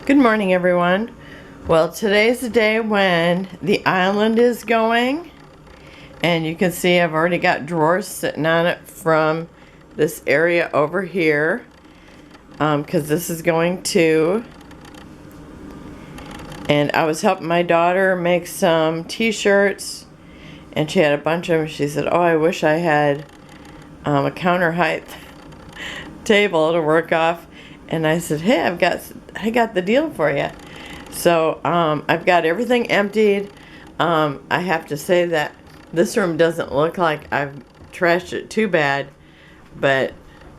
Good morning, everyone. Well, today's the day when the island is going, and you can see I've already got drawers sitting on it from this area over here, because this is going to. And I was helping my daughter make some t-shirts, and she had a bunch of them. She said, "Oh, I wish I had a counter height table to work off." And I said, "Hey, I got the deal for you." So I've got everything emptied. I have to say that this room doesn't look like I've trashed it too bad, but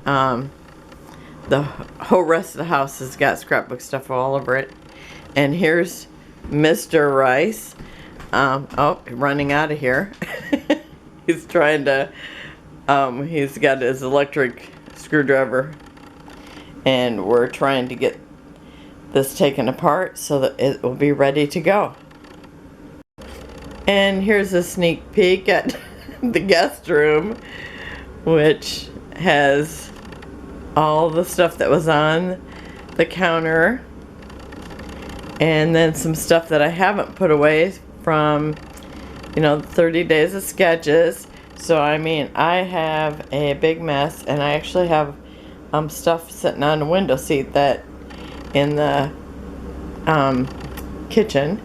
the whole rest of the house has got scrapbook stuff all over it. And here's Mr. Rice. Oh, running out of here. He's trying to, he's got his electric screwdriver, and we're trying to get this taken apart so that it will be ready to go. And here's a sneak peek at the guest room, which has all the stuff that was on the counter, and then some stuff that I haven't put away from, 30 days of sketches. So I mean, I have a big mess, and I actually have stuff sitting on the window seat that in the kitchen.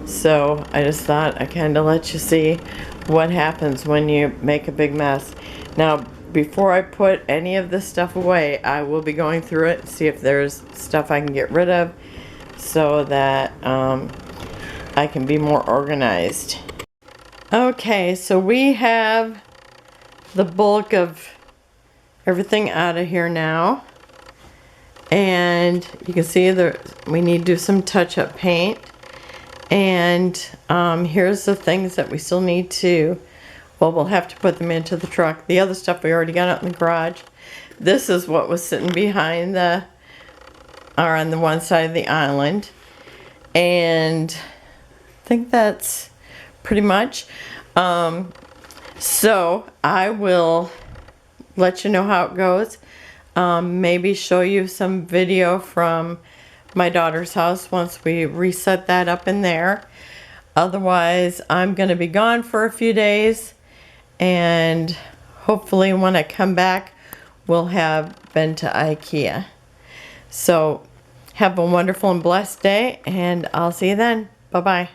So I just thought I'd kind of let you see what happens when you make a big mess. Now, before I put any of this stuff away, I will be going through it and see if there's stuff I can get rid of so that I can be more organized. Okay, so we have the bulk of everything out of here now. And you can see we need to do some touch-up paint. And here's the things that we still need to, well, we'll have to put them into the truck. The other stuff we already got out in the garage. This is what was sitting behind or on the one side of the island. And I think that's pretty much. So I will let you know how it goes. Maybe show you some video from my daughter's house once we reset that up in there. Otherwise, I'm going to be gone for a few days, and hopefully when I come back, we'll have been to IKEA. So have a wonderful and blessed day, and I'll see you then. Bye-bye.